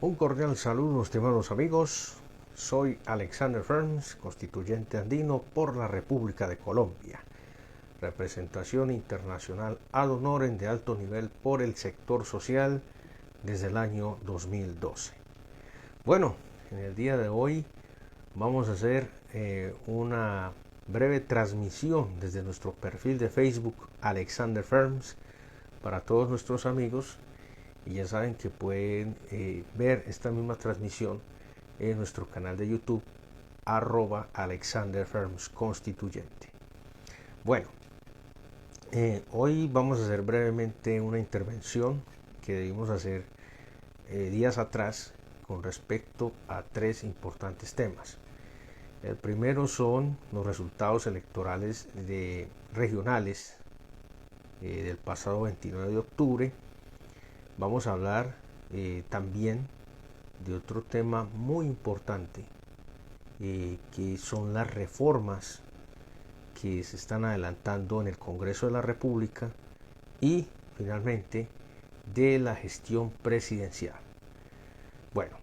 Un cordial saludo, estimados amigos. Soy Alexander Ferms, constituyente andino por la República de Colombia. Representación internacional ad honorem de alto nivel por el sector social desde el año 2012. Bueno, en el día de hoy vamos a hacer una breve transmisión desde nuestro perfil de Facebook Alexander Ferms para todos nuestros amigos. Y ya saben que pueden ver esta misma transmisión en nuestro canal de YouTube @AlexanderFermsConstituyente. Bueno, hoy vamos a hacer brevemente una intervención que debimos hacer días atrás con respecto a tres importantes temas. El primero son los resultados electorales regionales del pasado 29 de octubre. Vamos a hablar también de otro tema muy importante, que son las reformas que se están adelantando en el Congreso de la República y finalmente de la gestión presidencial. Bueno,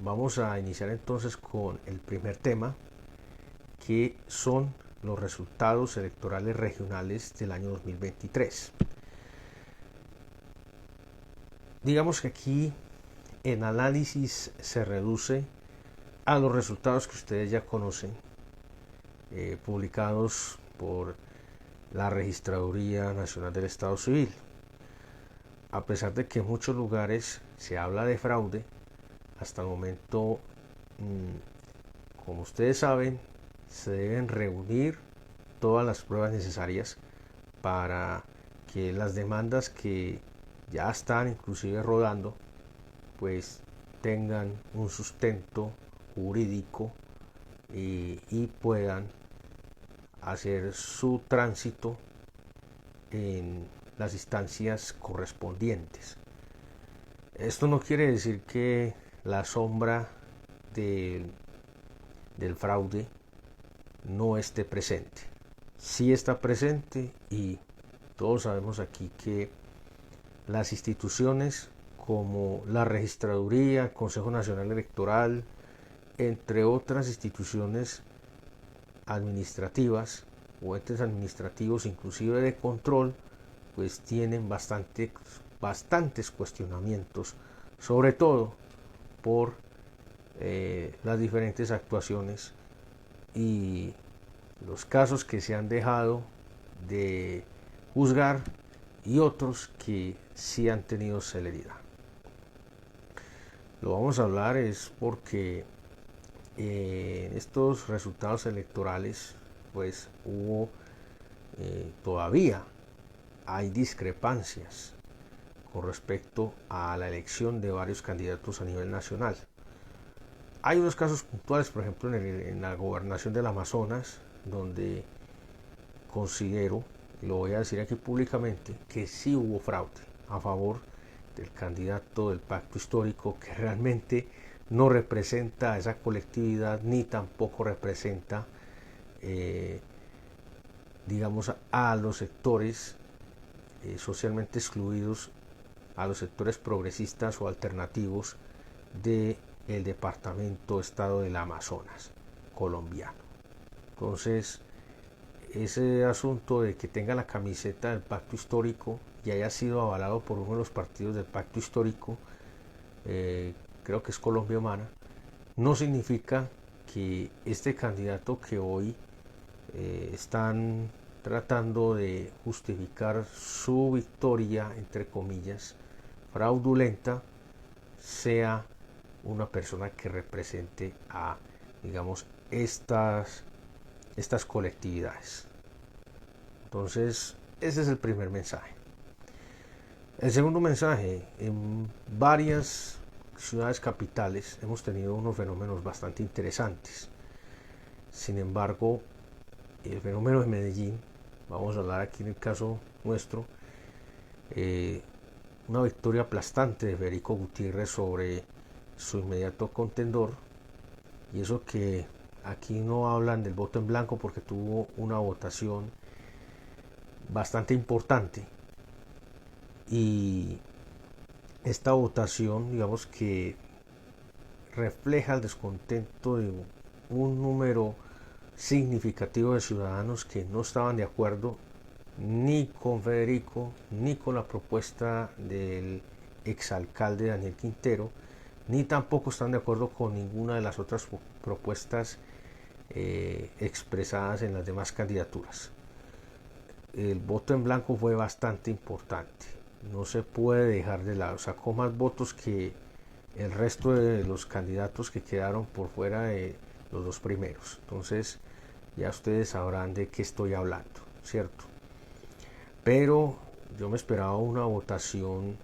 vamos a iniciar entonces con el primer tema, que son los resultados electorales regionales del año 2023. Digamos que aquí el análisis se reduce a los resultados que ustedes ya conocen, publicados por la Registraduría Nacional del Estado Civil. A pesar de que en muchos lugares se habla de fraude, hasta el momento, como ustedes saben, se deben reunir todas las pruebas necesarias para que las demandas que ya están inclusive rodando pues tengan un sustento jurídico y puedan hacer su tránsito en las instancias correspondientes. Esto no quiere decir que la sombra del fraude no esté presente. Sí está presente, y todos sabemos aquí que las instituciones como la Registraduría, Consejo Nacional Electoral, entre otras instituciones administrativas o entes administrativos inclusive de control, pues tienen bastantes cuestionamientos, sobre todo por las diferentes actuaciones y los casos que se han dejado de juzgar y otros que sí han tenido celeridad. Lo vamos a hablar es porque en estos resultados electorales pues todavía hay discrepancias con respecto a la elección de varios candidatos a nivel nacional. Hay unos casos puntuales, por ejemplo en la gobernación del Amazonas, donde considero, y lo voy a decir aquí públicamente, que sí hubo fraude a favor del candidato del pacto histórico, que realmente no representa a esa colectividad ni tampoco representa digamos a los sectores socialmente excluidos, a los sectores progresistas o alternativos del departamento estado del Amazonas colombiano. Entonces ese asunto de que tenga la camiseta del pacto histórico y haya sido avalado por uno de los partidos del pacto histórico, creo que es Colombia Humana, no significa que este candidato que hoy están tratando de justificar su victoria, entre comillas, fraudulenta, sea una persona que represente a, digamos, estas colectividades. Entonces, ese es el primer mensaje. El segundo mensaje: en varias ciudades capitales hemos tenido unos fenómenos bastante interesantes. Sin embargo, el fenómeno de Medellín, vamos a hablar aquí en el caso nuestro, una victoria aplastante de Federico Gutiérrez sobre su inmediato contendor, y eso que aquí no hablan del voto en blanco porque tuvo una votación bastante importante, y esta votación, digamos que refleja el descontento de un número significativo de ciudadanos que no estaban de acuerdo ni con Federico ni con la propuesta del exalcalde Daniel Quintero, ni tampoco están de acuerdo con ninguna de las otras propuestas expresadas en las demás candidaturas. El voto en blanco fue bastante importante, no se puede dejar de lado, sacó más votos que el resto de los candidatos que quedaron por fuera de los dos primeros. Entonces ya ustedes sabrán de qué estoy hablando, ¿cierto? Pero yo me esperaba una votación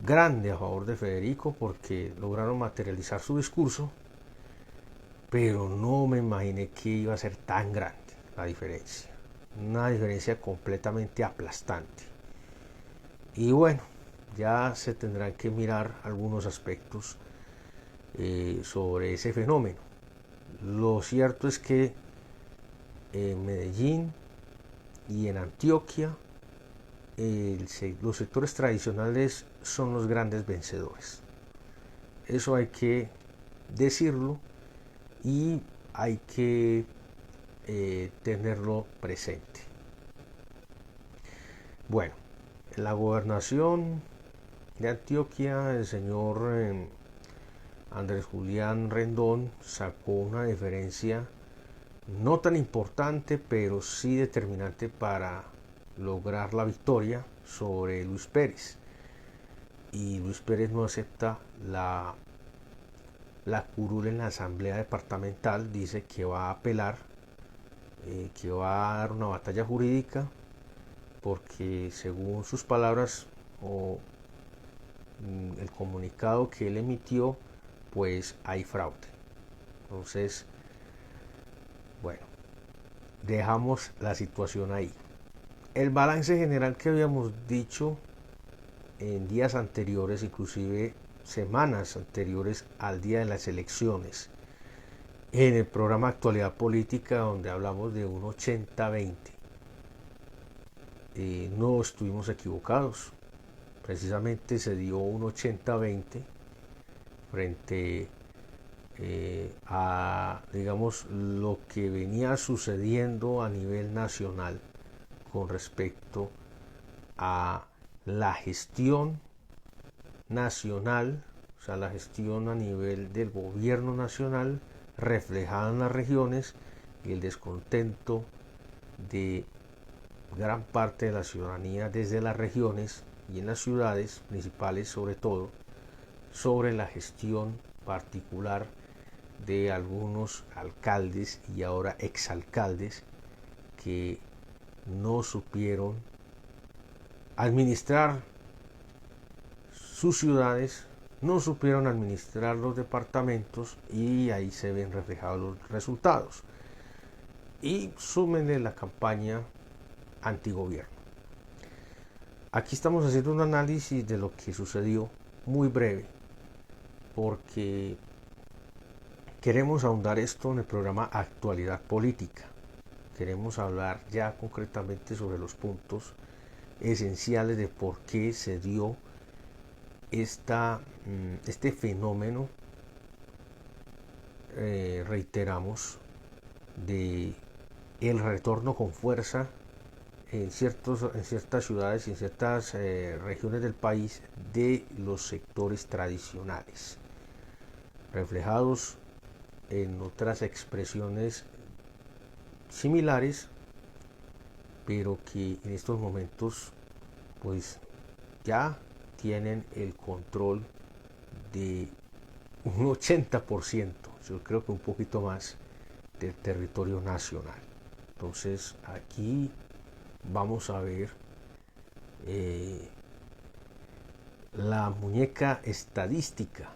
grande a favor de Federico porque lograron materializar su discurso, pero no me imaginé que iba a ser tan grande la diferencia. Una diferencia completamente aplastante. Y bueno, ya se tendrán que mirar algunos aspectos sobre ese fenómeno. Lo cierto es que en Medellín y en Antioquia los sectores tradicionales son los grandes vencedores. Eso hay que decirlo y hay que tenerlo presente. Bueno, en la gobernación de Antioquia el señor Andrés Julián Rendón sacó una diferencia no tan importante, pero sí determinante para lograr la victoria sobre Luis Pérez. Y Luis Pérez no acepta la curul en la asamblea departamental, dice que va a apelar, que va a dar una batalla jurídica, porque según sus palabras o el comunicado que él emitió, pues hay fraude. Entonces, bueno, dejamos la situación ahí. El balance general que habíamos dicho en días anteriores, inclusive semanas anteriores al día de las elecciones, en el programa Actualidad Política, donde hablamos de un 80-20, no estuvimos equivocados. Precisamente se dio un 80-20 frente a, digamos, lo que venía sucediendo a nivel nacional con respecto a la gestión nacional, o sea, la gestión a nivel del gobierno nacional reflejada en las regiones y el descontento de gran parte de la ciudadanía desde las regiones y en las ciudades principales, sobre todo, sobre la gestión particular de algunos alcaldes y ahora exalcaldes que no supieron administrar sus ciudades, no supieron administrar los departamentos, y ahí se ven reflejados los resultados. Y súmenle la campaña antigobierno. Aquí estamos haciendo un análisis de lo que sucedió muy breve, porque queremos ahondar esto en el programa Actualidad Política. Queremos hablar ya concretamente sobre los puntos esenciales de por qué se dio este fenómeno, reiteramos, de el retorno con fuerza en ciertas ciudades y en ciertas regiones del país de los sectores tradicionales, reflejados en otras expresiones similares, pero que en estos momentos pues ya tienen el control de un 80%, yo creo que un poquito más, del territorio nacional. Entonces aquí vamos a ver la muñeca estadística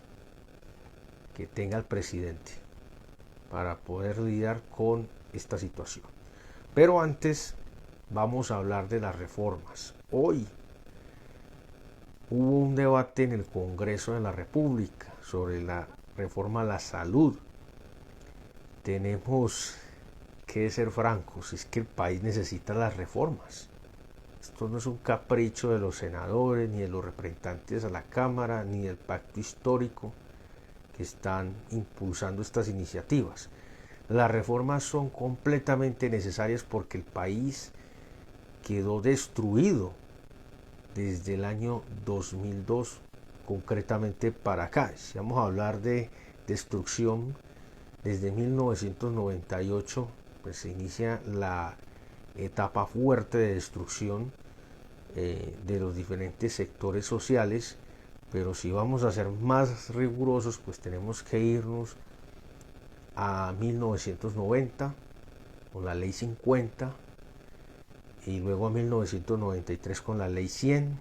que tenga el presidente para poder lidiar con esta situación. Pero antes vamos a hablar de las reformas. Hoy hubo un debate en el Congreso de la República sobre la reforma a la salud. Tenemos que ser francos, es que el país necesita las reformas. Esto no es un capricho de los senadores, ni de los representantes a la Cámara, ni del pacto histórico que están impulsando estas iniciativas. Las reformas son completamente necesarias porque el país quedó destruido desde el año 2002, concretamente para acá. Si vamos a hablar de destrucción, desde 1998 pues se inicia la etapa fuerte de destrucción de los diferentes sectores sociales, pero si vamos a ser más rigurosos, pues tenemos que irnos a 1990 con la ley 50 y luego a 1993 con la ley 100,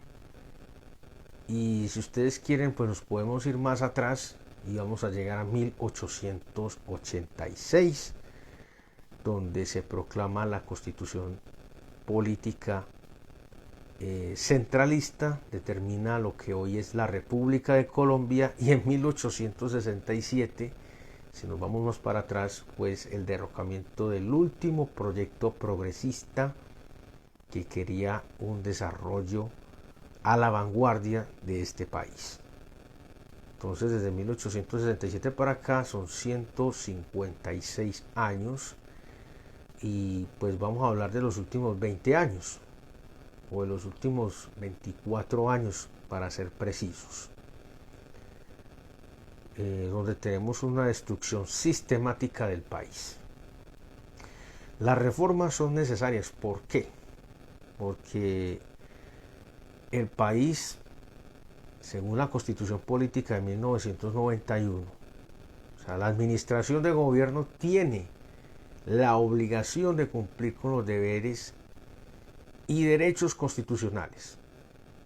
y si ustedes quieren pues nos podemos ir más atrás y vamos a llegar a 1886, donde se proclama la Constitución política centralista, determina lo que hoy es la República de Colombia, y en 1867, si nos vamos más para atrás, pues el derrocamiento del último proyecto progresista que quería un desarrollo a la vanguardia de este país. Entonces desde 1867 para acá son 156 años, y pues vamos a hablar de los últimos 20 años o de los últimos 24 años para ser precisos, donde tenemos una destrucción sistemática del país. Las reformas son necesarias. ¿Por qué? Porque el país, según la Constitución Política de 1991, o sea, la administración de gobierno tiene la obligación de cumplir con los deberes y derechos constitucionales.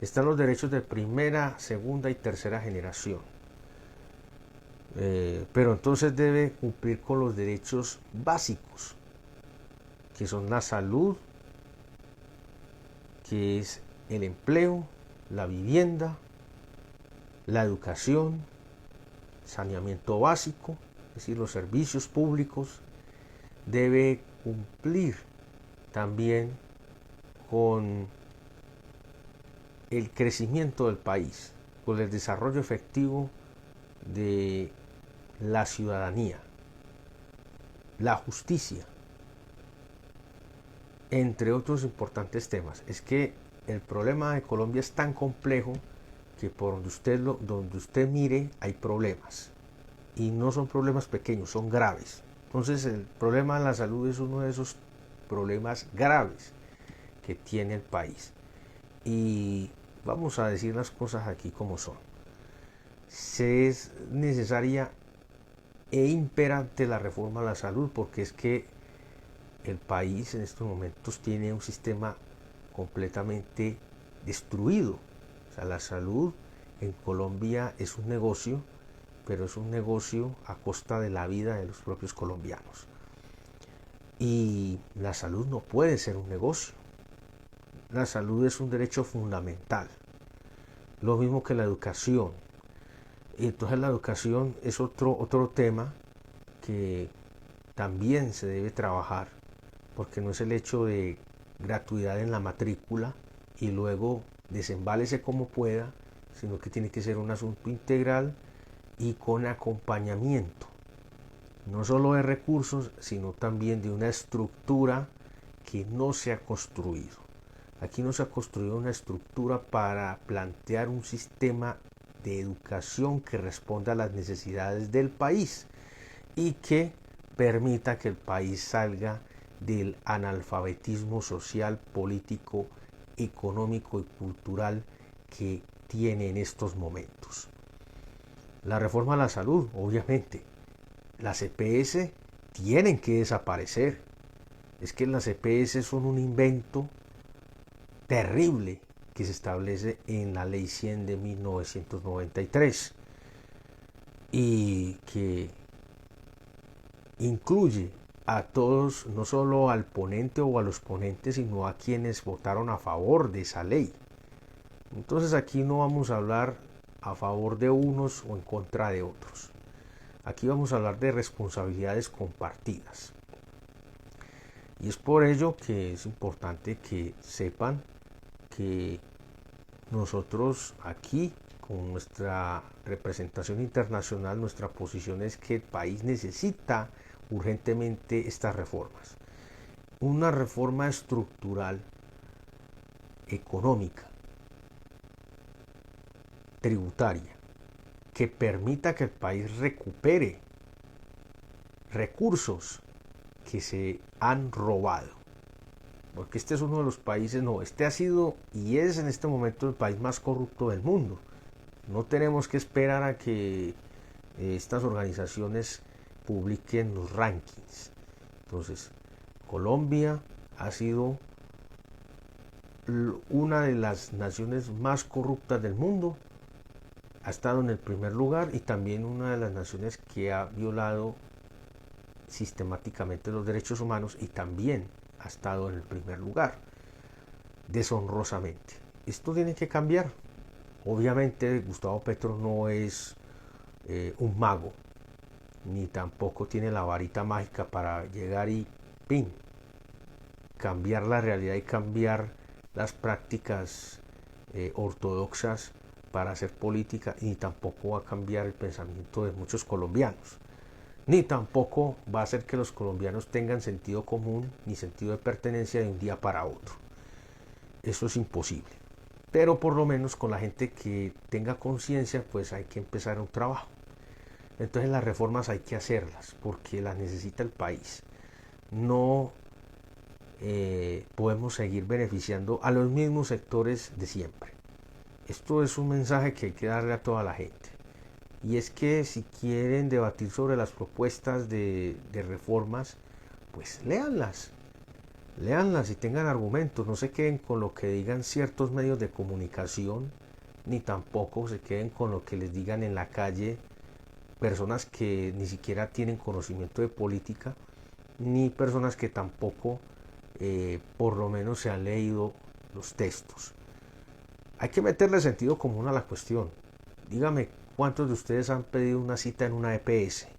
Están los derechos de primera, segunda y tercera generación. Pero entonces debe cumplir con los derechos básicos, que son la salud, que es el empleo, la vivienda, la educación, saneamiento básico, es decir, los servicios públicos. Debe cumplir también con el crecimiento del país, con el desarrollo efectivo de la ciudadanía, la justicia, entre otros importantes temas. Es que el problema de Colombia es tan complejo que por donde usted mire hay problemas, y no son problemas pequeños, son graves. Entonces el problema de la salud es uno de esos problemas graves que tiene el país, y vamos a decir las cosas aquí como son. Se es necesaria e imperante la reforma a la salud, porque es que el país en estos momentos tiene un sistema completamente destruido. O sea, la salud en Colombia es un negocio, pero es un negocio a costa de la vida de los propios colombianos. Y la salud no puede ser un negocio. La salud es un derecho fundamental, lo mismo que la educación. Y entonces la educación es otro tema que también se debe trabajar, porque no es el hecho de gratuidad en la matrícula y luego desembálese como pueda, sino que tiene que ser un asunto integral y con acompañamiento, no solo de recursos, sino también de una estructura que no se ha construido. Aquí no se ha construido una estructura para plantear un sistema de educación que responda a las necesidades del país y que permita que el país salga del analfabetismo social, político, económico y cultural que tiene en estos momentos. La reforma a la salud, obviamente. Las EPS tienen que desaparecer. Es que las EPS son un invento terrible que se establece en la Ley 100 de 1993 y que incluye a todos, no solo al ponente o a los ponentes, sino a quienes votaron a favor de esa ley. Entonces aquí no vamos a hablar a favor de unos o en contra de otros. Aquí vamos a hablar de responsabilidades compartidas. Y es por ello que es importante que sepan que nosotros aquí, con nuestra representación internacional, nuestra posición es que el país necesita urgentemente estas reformas. Una reforma estructural, económica, tributaria, que permita que el país recupere recursos que se han robado. Porque este es uno de los países, este ha sido y es en este momento el país más corrupto del mundo. No tenemos que esperar a que estas organizaciones publiquen los rankings. Entonces, Colombia ha sido una de las naciones más corruptas del mundo, ha estado en el primer lugar y también una de las naciones que ha violado sistemáticamente los derechos humanos y también ha estado en el primer lugar, deshonrosamente. Esto tiene que cambiar. Obviamente Gustavo Petro no es un mago, ni tampoco tiene la varita mágica para llegar y ¡pin!, cambiar la realidad y cambiar las prácticas ortodoxas para hacer política, ni tampoco va a cambiar el pensamiento de muchos colombianos, ni tampoco va a hacer que los colombianos tengan sentido común ni sentido de pertenencia de un día para otro. Eso es imposible. Pero por lo menos con la gente que tenga conciencia, pues hay que empezar un trabajo. Entonces las reformas hay que hacerlas porque las necesita el país. No podemos seguir beneficiando a los mismos sectores de siempre. Esto es un mensaje que hay que darle a toda la gente. Y es que si quieren debatir sobre las propuestas de reformas, pues léanlas y tengan argumentos. No se queden con lo que digan ciertos medios de comunicación, ni tampoco se queden con lo que les digan en la calle personas que ni siquiera tienen conocimiento de política, ni personas que tampoco por lo menos se han leído los textos. Hay que meterle sentido común a la cuestión. Dígame, ¿cuántos de ustedes han pedido una cita en una EPS?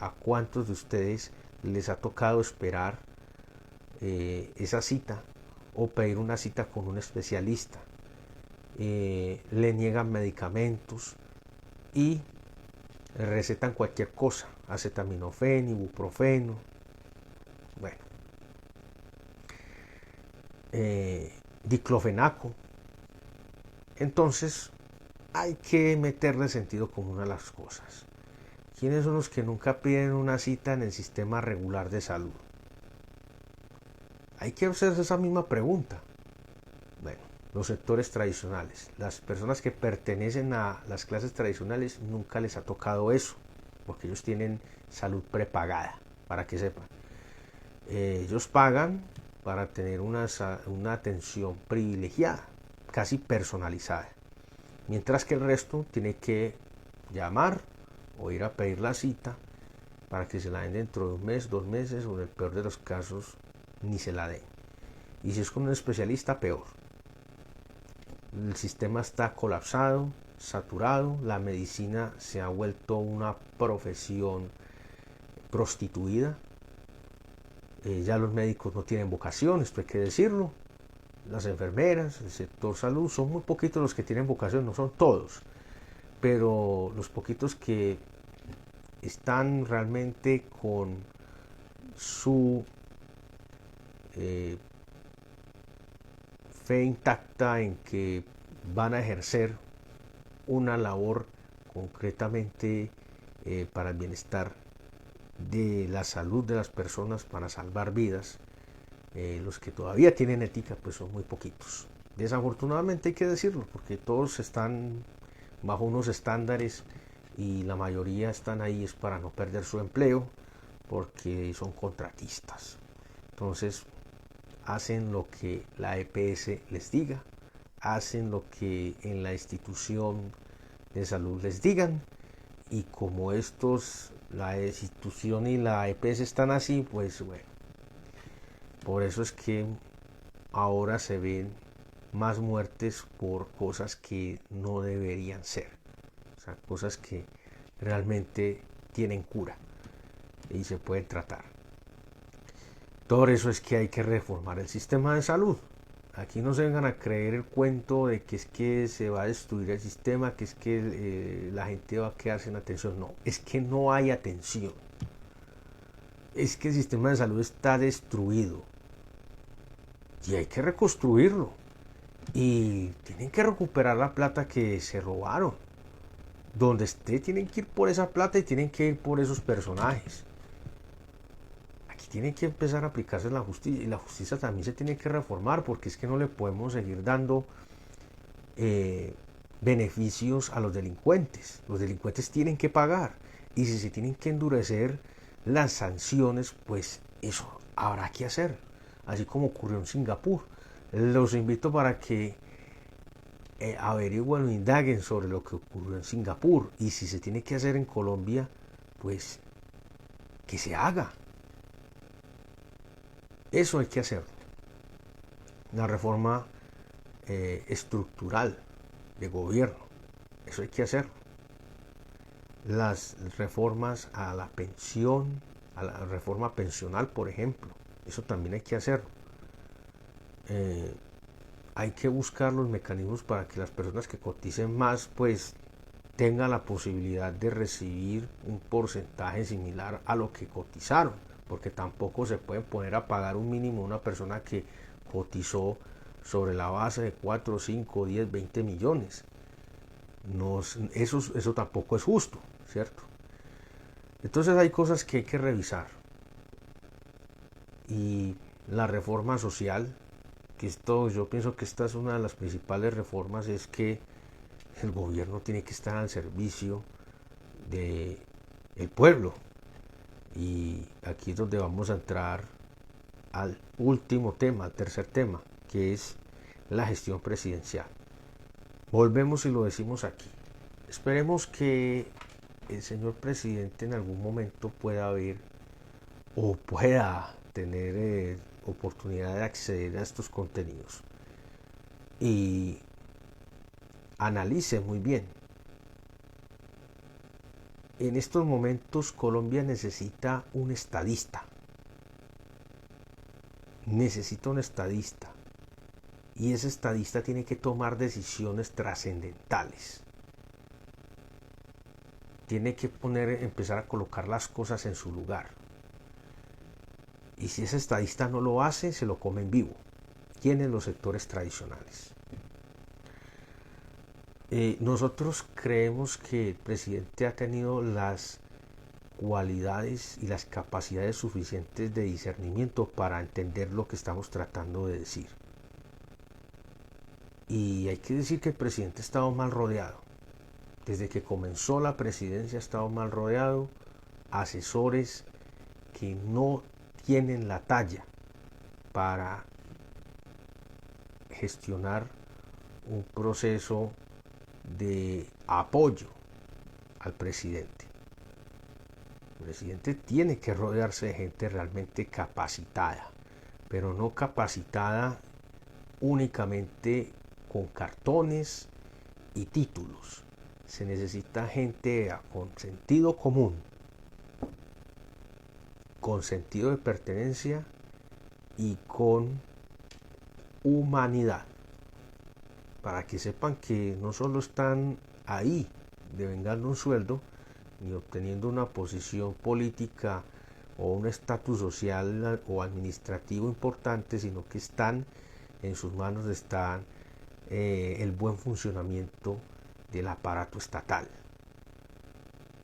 ¿A cuántos de ustedes les ha tocado esperar esa cita o pedir una cita con un especialista? Le niegan medicamentos y recetan cualquier cosa, acetaminofén, ibuprofeno, bueno, diclofenaco. Entonces hay que meterle sentido común a las cosas. ¿Quiénes son los que nunca piden una cita en el sistema regular de salud? Hay que hacerse esa misma pregunta. Bueno, los sectores tradicionales, las personas que pertenecen a las clases tradicionales, nunca les ha tocado eso, porque ellos tienen salud prepagada, para que sepan. Ellos pagan para tener una atención privilegiada, casi personalizada, mientras que el resto tiene que llamar o ir a pedir la cita para que se la den dentro de un mes, 2 meses, o en el peor de los casos ni se la den. Y si es con un especialista, peor. El sistema está colapsado, saturado, la medicina se ha vuelto una profesión prostituida. Ya los médicos no tienen vocación, esto hay que decirlo. Las enfermeras, el sector salud, son muy poquitos los que tienen vocación, no son todos, pero los poquitos que están realmente con su fe intacta en que van a ejercer una labor concretamente para el bienestar de la salud de las personas, para salvar vidas. Los que todavía tienen ética pues son muy poquitos, desafortunadamente hay que decirlo, porque todos están bajo unos estándares y la mayoría están ahí es para no perder su empleo porque son contratistas. Entonces hacen lo que la EPS les diga, hacen lo que en la institución de salud les digan, y como la institución y la EPS están así, pues bueno, por eso es que ahora se ven más muertes por cosas que no deberían ser, o sea, cosas que realmente tienen cura y se pueden tratar. Por eso es que hay que reformar el sistema de salud. Aquí no se vengan a creer el cuento de que es que se va a destruir el sistema, que es que la gente va a quedar sin atención. No, es que no hay atención. Es que el sistema de salud está destruido y hay que reconstruirlo. Y tienen que recuperar la plata que se robaron. Donde esté, tienen que ir por esa plata y tienen que ir por esos personajes. Aquí tiene que empezar a aplicarse la justicia, y la justicia también se tiene que reformar, porque es que no le podemos seguir dando beneficios a los delincuentes. Los delincuentes tienen que pagar, y si se tienen que endurecer las sanciones, pues eso habrá que hacer, así como ocurrió en Singapur. Los invito para que averigüen o indaguen sobre lo que ocurrió en Singapur, y si se tiene que hacer en Colombia, pues que se haga. Eso hay que hacer. La reforma estructural de gobierno, eso hay que hacer. Las reformas a la pensión, a la reforma pensional, por ejemplo, eso también hay que hacerlo. Hay que buscar los mecanismos para que las personas que coticen más, pues tengan la posibilidad de recibir un porcentaje similar a lo que cotizaron, porque tampoco se pueden poner a pagar un mínimo a una persona que cotizó sobre la base de 4, 5, 10, 20 millones. No, eso tampoco es justo, ¿cierto? Entonces hay cosas que hay que revisar. Y la reforma social, que esto, yo pienso que esta es una de las principales reformas, es que el gobierno tiene que estar al servicio del pueblo. Y aquí es donde vamos a entrar al último tema, al tercer tema, que es la gestión presidencial. Volvemos y lo decimos aquí. Esperemos que el señor presidente en algún momento pueda ver o pueda tener oportunidad de acceder a estos contenidos y analice muy bien. En estos momentos Colombia necesita un estadista. Necesita un estadista. Y ese estadista tiene que tomar decisiones trascendentales. Tiene que empezar a colocar las cosas en su lugar. Y si ese estadista no lo hace, se lo come en vivo. ¿Quiénes? Los sectores tradicionales. Nosotros creemos que el presidente ha tenido las cualidades y las capacidades suficientes de discernimiento para entender lo que estamos tratando de decir. Y hay que decir que el presidente ha estado mal rodeado. Desde que comenzó la presidencia ha estado mal rodeado. Asesores que no tienen la talla para gestionar un proceso de apoyo al presidente. El presidente tiene que rodearse de gente realmente capacitada, pero no capacitada únicamente con cartones y títulos. Se necesita gente con sentido común, con sentido de pertenencia y con humanidad, para que sepan que no solo están ahí devengando un sueldo ni obteniendo una posición política o un estatus social o administrativo importante, sino que en sus manos está el buen funcionamiento del aparato estatal.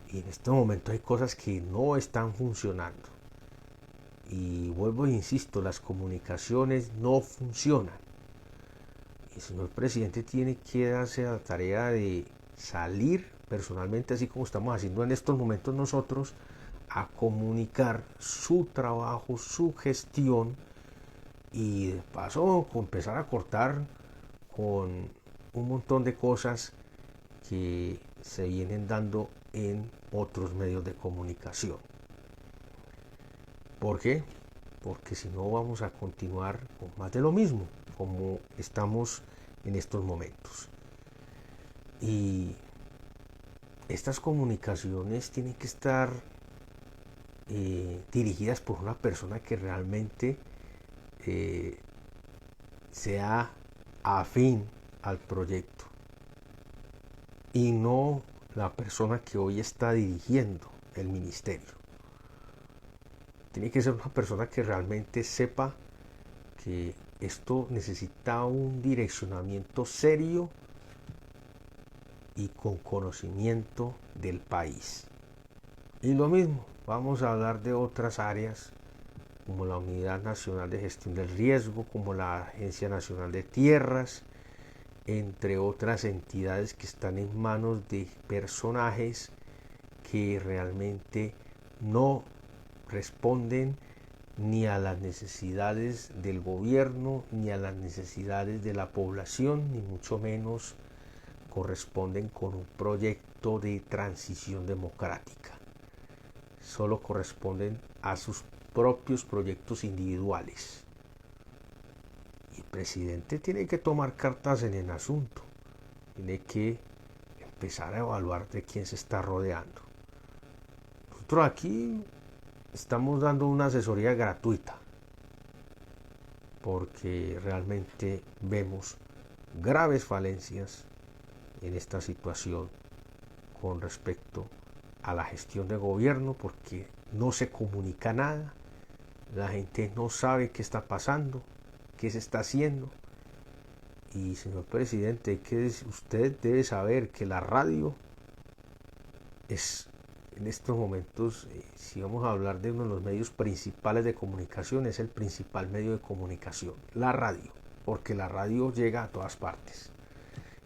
Y en este momento hay cosas que no están funcionando. Y vuelvo e insisto, las comunicaciones no funcionan. El señor presidente tiene que darse la tarea de salir personalmente, así como estamos haciendo en estos momentos nosotros, a comunicar su trabajo, su gestión, y de paso empezar a cortar con un montón de cosas que se vienen dando en otros medios de comunicación. ¿Por qué? Porque si no vamos a continuar con más de lo mismo, como estamos en estos momentos. Y estas comunicaciones tienen que estar dirigidas por una persona que realmente sea afín al proyecto y no la persona que hoy está dirigiendo el ministerio. Tiene que ser una persona que realmente sepa que esto necesita un direccionamiento serio y con conocimiento del país. Y lo mismo, vamos a hablar de otras áreas como la Unidad Nacional de Gestión del Riesgo, como la Agencia Nacional de Tierras, entre otras entidades que están en manos de personajes que realmente no responden ni a las necesidades del gobierno, ni a las necesidades de la población, ni mucho menos corresponden con un proyecto de transición democrática. Solo corresponden a sus propios proyectos individuales. Y el presidente tiene que tomar cartas en el asunto. Tiene que empezar a evaluar de quién se está rodeando. Nosotros aquí estamos dando una asesoría gratuita porque realmente vemos graves falencias en esta situación con respecto a la gestión de gobierno, porque no se comunica nada, la gente no sabe qué está pasando, qué se está haciendo. Y señor presidente, usted debe saber que la radio es en estos momentos, si vamos a hablar de uno de los medios principales de comunicación, es el principal medio de comunicación, la radio, porque la radio llega a todas partes,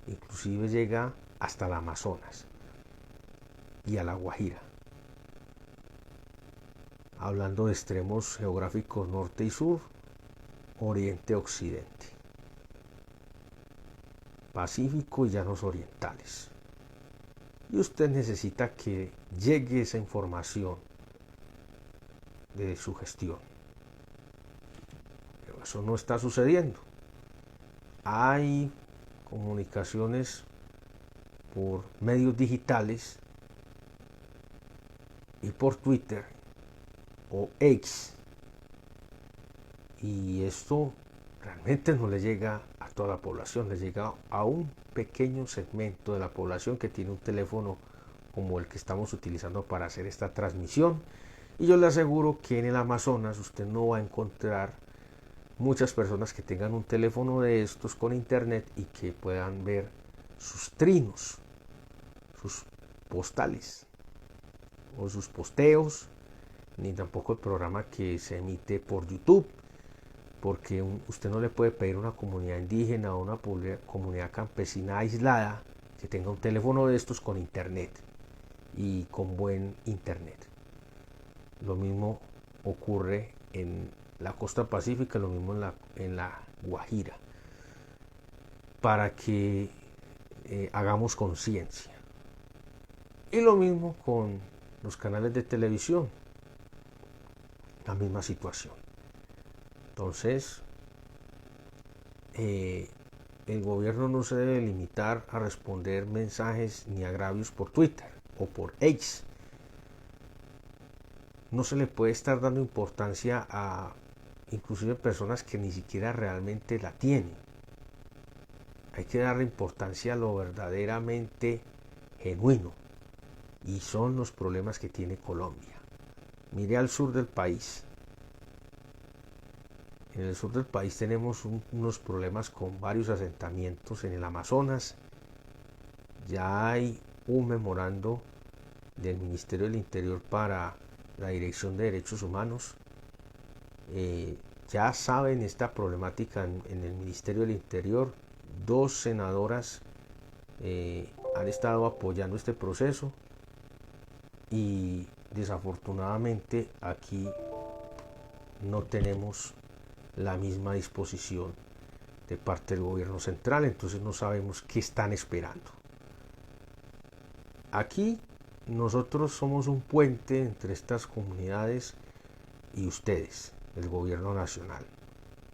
inclusive llega hasta el Amazonas y a la Guajira, hablando de extremos geográficos norte y sur, oriente y occidente, Pacífico y llanos orientales. Y usted necesita que llegue esa información de su gestión. Pero eso no está sucediendo. Hay comunicaciones por medios digitales y por Twitter o X. Y esto realmente no le llega a toda la población, le llega a un pequeño segmento de la población que tiene un teléfono como el que estamos utilizando para hacer esta transmisión. Y yo le aseguro que en el Amazonas usted no va a encontrar muchas personas que tengan un teléfono de estos con internet y que puedan ver sus trinos, sus postales o sus posteos, ni tampoco el programa que se emite por YouTube, porque usted no le puede pedir a una comunidad indígena o una comunidad campesina aislada que tenga un teléfono de estos con internet y con buen internet. Lo mismo ocurre en la costa pacífica, lo mismo en la Guajira, para que hagamos conciencia. Y lo mismo con los canales de televisión, la misma situación. Entonces, el gobierno no se debe limitar a responder mensajes ni agravios por Twitter o por X. No se le puede estar dando importancia a inclusive personas que ni siquiera realmente la tienen. Hay que darle importancia a lo verdaderamente genuino, y son los problemas que tiene Colombia. Mire al sur del país. En el sur del país tenemos unos problemas con varios asentamientos en el Amazonas. Ya hay un memorando del Ministerio del Interior para la Dirección de Derechos Humanos. Ya saben esta problemática en el Ministerio del Interior. 2 senadoras han estado apoyando este proceso y desafortunadamente aquí no tenemos la misma disposición de parte del gobierno central, entonces no sabemos qué están esperando. Aquí nosotros somos un puente entre estas comunidades y ustedes, el gobierno nacional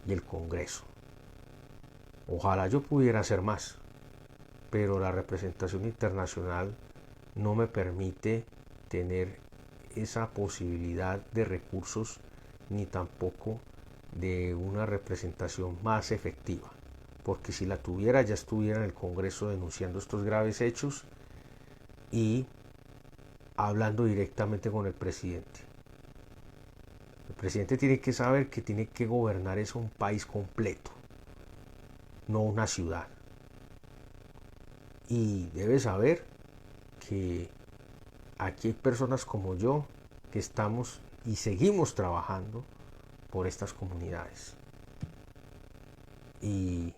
y el Congreso. Ojalá yo pudiera hacer más, pero la representación internacional no me permite tener esa posibilidad de recursos, ni tampoco de una representación más efectiva, porque si la tuviera ya estuviera en el Congreso denunciando estos graves hechos y hablando directamente con el presidente. El presidente tiene que saber que tiene que gobernar es un país completo, no una ciudad. Y debe saber que aquí hay personas como yo que estamos y seguimos trabajando por estas comunidades. Y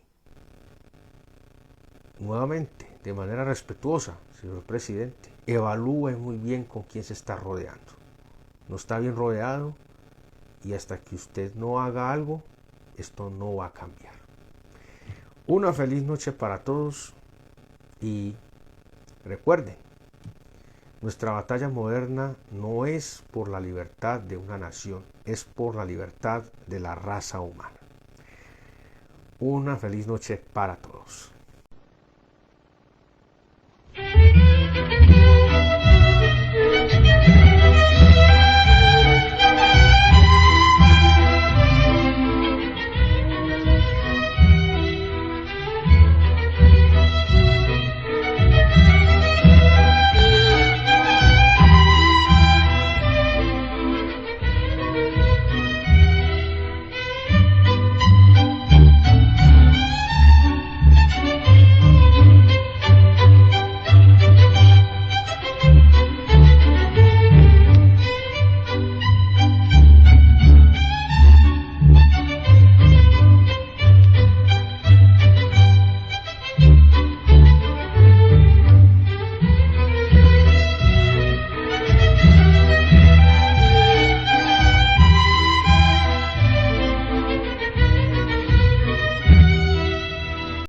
nuevamente, de manera respetuosa, señor presidente, evalúe muy bien con quién se está rodeando. No está bien rodeado y hasta que usted no haga algo, esto no va a cambiar. Una feliz noche para todos y recuerden, nuestra batalla moderna no es por la libertad de una nación, es por la libertad de la raza humana. Una feliz noche para todos.